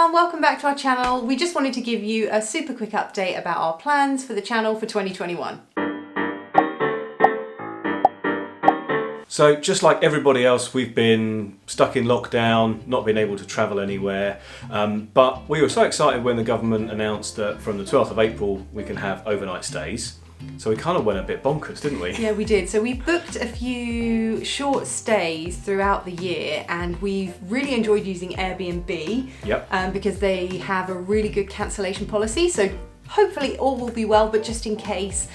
everyone, welcome back to our channel. We just wanted to give you a super quick update about our plans for the channel for 2021. So just like everybody else, we've been stuck in lockdown, not been able to travel anywhere, but we were so excited when the government announced that from the 12th of April we can have overnight stays. So we kind of went a bit bonkers, didn't we? Yeah, we did. So we booked a few short stays throughout the year, and we've really enjoyed using Airbnb. Yep. Because they have a really good cancellation policy. So hopefully all will be well, but just in case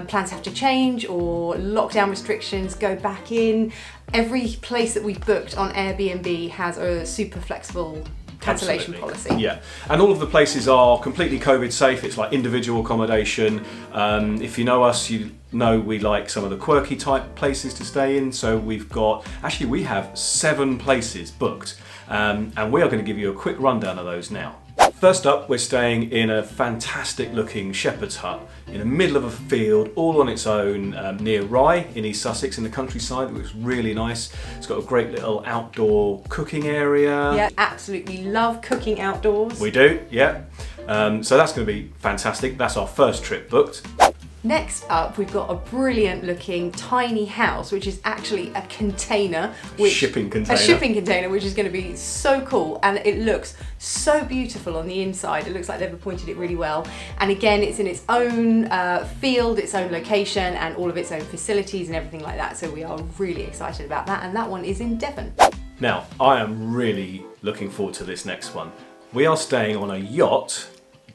plans have to change or lockdown restrictions go back in, every place that we've booked on Airbnb has a super flexible cancellation policy. Yeah, and all of the places are completely COVID safe. It's like individual accommodation. If you know us, you know we like some of the quirky type places to stay in. So we have 7 places booked, and we are going to give you a quick rundown of those now. First up, we're staying in a fantastic looking shepherd's hut in the middle of a field, all on its own, near Rye in East Sussex in the countryside. It was really nice. It's got a great little outdoor cooking area. Yeah, absolutely love cooking outdoors. We do, yeah. So that's going to be fantastic. That's our first trip booked. Next up, we've got a brilliant looking tiny house, which is actually a container. Shipping container. A shipping container, which is going to be so cool. And it looks so beautiful on the inside. It looks like they've appointed it really well. And again, it's in its own field, its own location, and all of its own facilities and everything like that. So we are really excited about that. And that one is in Devon. Now, I am really looking forward to this next one. We are staying on a yacht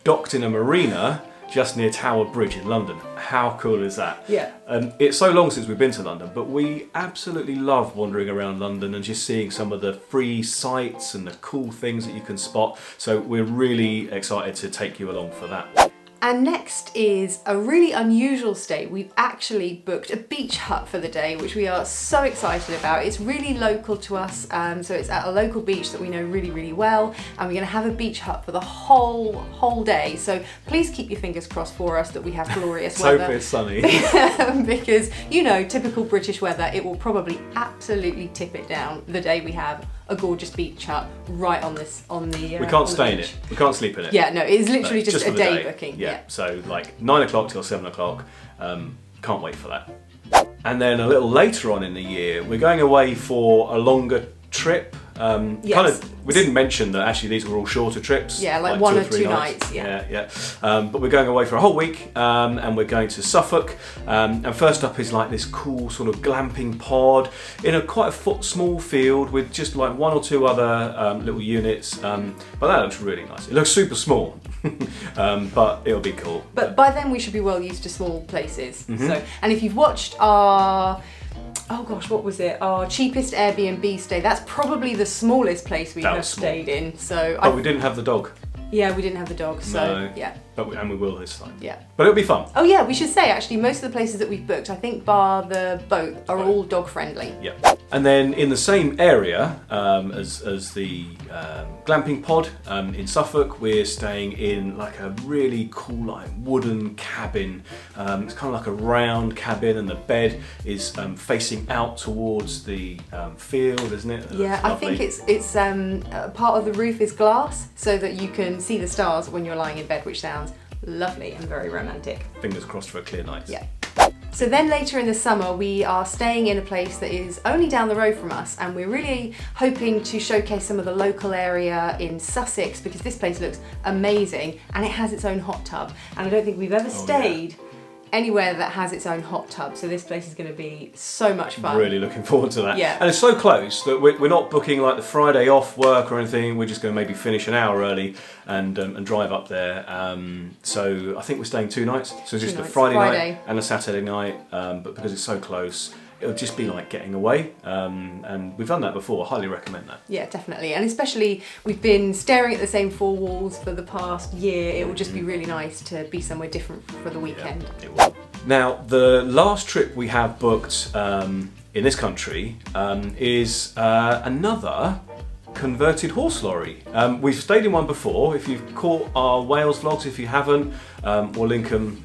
docked in a marina just near Tower Bridge in London. How cool is that? Yeah. It's so long since we've been to London, but we absolutely love wandering around London and just seeing some of the free sights and the cool things that you can spot. So we're really excited to take you along for that. And next is a really unusual stay. We've actually booked a beach hut for the day, which we are so excited about. It's really local to us, so it's at a local beach that we know really, really well, and we're going to have a beach hut for the whole day. So please keep your fingers crossed for us that we have glorious weather. Hope it's sunny. Because, you know, typical British weather, it will probably absolutely tip it down the day we have a gorgeous beach hut right on the we can't stay in it. We can't sleep in it. Yeah, no, it's literally just a day booking. Yeah. So like 9 o'clock till 7 o'clock. Can't wait for that. And then a little later on in the year, we're going away for a longer trip. Yes. We didn't mention that actually these were all shorter trips. Yeah, like 1 or 2 nights. Yeah. But we're going away for a whole week, and we're going to Suffolk. And first up is like this cool sort of glamping pod in a quite a small field with just like 1 or 2 other little units. But that looks really nice. It looks super small, but it'll be cool. But by then we should be well used to small places. Mm-hmm. So, and if you've watched our what was it? Our cheapest Airbnb stay. That's probably the smallest place we have stayed in. So, but we didn't have the dog. Yeah, we didn't have the dog. So no, yeah. And we will this time. Yeah. But it'll be fun. Oh yeah, we should say actually most of the places that we've booked, I think bar the boat, are all dog friendly. Yeah. And then in the same area as the glamping pod in Suffolk, we're staying in like a really cool like wooden cabin. It's kind of like a round cabin, and the bed is facing out towards the field, isn't it? Yeah, I think it's part of the roof is glass, so that you can see the stars when you're lying in bed, which sounds lovely and very romantic. Fingers crossed for a clear night. Yeah. So then later in the summer, we are staying in a place that is only down the road from us, and we're really hoping to showcase some of the local area in Sussex, because this place looks amazing and it has its own hot tub. And I don't think we've ever stayed anywhere that has its own hot tub, so this place is going to be so much fun. Really looking forward to that. Yeah. And it's so close that we're not booking like the Friday off work or anything. We're just going to maybe finish an hour early and drive up there. So I think we're staying 2 nights. So just a Friday night and a Saturday night. But because it's so close, it'll just be like getting away, and we've done that before. I highly recommend that. Yeah, definitely. And especially we've been staring at the same 4 walls for the past year. It will just be really nice to be somewhere different for the weekend. Yeah, it will. Now, the last trip we have booked in this country is another converted horse lorry. We've stayed in one before. If you've caught our Wales vlogs, if you haven't, we'll link them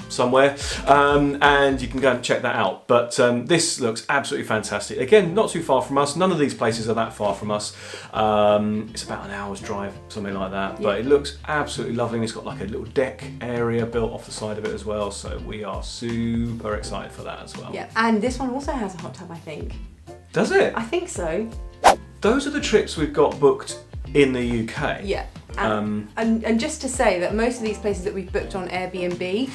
somewhere, and you can go and check that out. But this looks absolutely fantastic. Again, not too far from us. None of these places are that far from us. It's about an hour's drive, something like that. But it looks absolutely lovely. And it's got like a little deck area built off the side of it as well. So we are super excited for that as well. Yeah, and this one also has a hot tub, I think. Does it? I think so. Those are the trips we've got booked in the UK. Yeah. And just to say that most of these places that we've booked on Airbnb,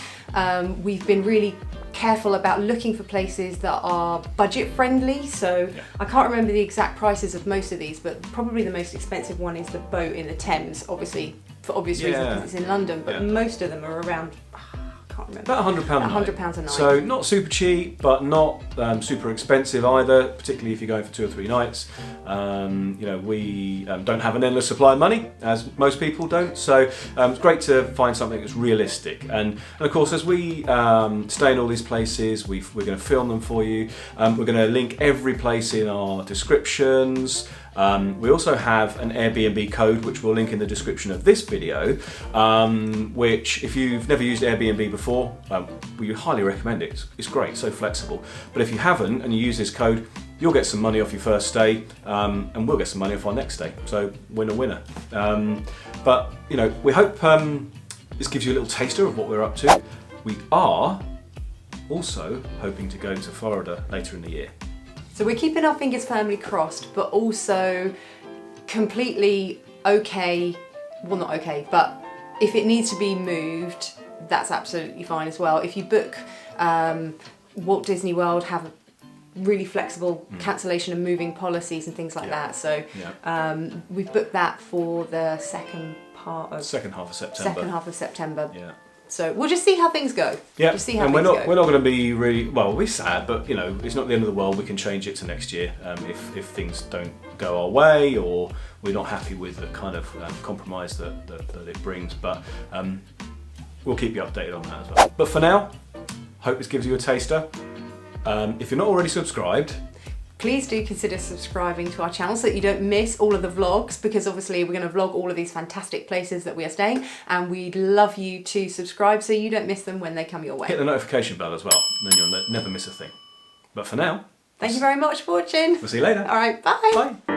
we've been really careful about looking for places that are budget friendly. So I can't remember the exact prices of most of these, but probably the most expensive one is the boat in the Thames, obviously for obvious reasons because it's in London, but most of them are around, I can't remember. About £100 £100 a night. So not super cheap, but not super expensive either, particularly if you're going for 2 or 3 nights. You know, we don't have an endless supply of money, as most people don't, so it's great to find something that's realistic. And of course, as we stay in all these places, we're going to film them for you. We're going to link every place in our descriptions. We also have an Airbnb code which we'll link in the description of this video, which if you've never used Airbnb before, we highly recommend it. It's great, so flexible. But if you haven't and you use this code, you'll get some money off your first stay, and we'll get some money off our next stay. So winner winner. But you know, we hope this gives you a little taster of what we're up to. We are also hoping to go to Florida later in the year. So we're keeping our fingers firmly crossed, but also completely okay, well not okay, but if it needs to be moved, that's absolutely fine as well. If you book Walt Disney World have really flexible cancellation and moving policies and things like that. So we've booked that for the second half of September. Yeah. So we'll just see how things go. Yeah, just see how and things we're go. not going to be really, well, we'll be sad, but you know, it's not the end of the world. We can change it to next year if things don't go our way or we're not happy with the kind of compromise that it brings. But we'll keep you updated on that as well. But for now, hope this gives you a taster. If you're not already subscribed, please do consider subscribing to our channel so that you don't miss all of the vlogs, because obviously we're going to vlog all of these fantastic places that we are staying, and we'd love you to subscribe so you don't miss them when they come your way. Hit the notification bell as well, and then you'll never miss a thing. But for now, thank you very much for watching. We'll see you later. All right, bye. Bye.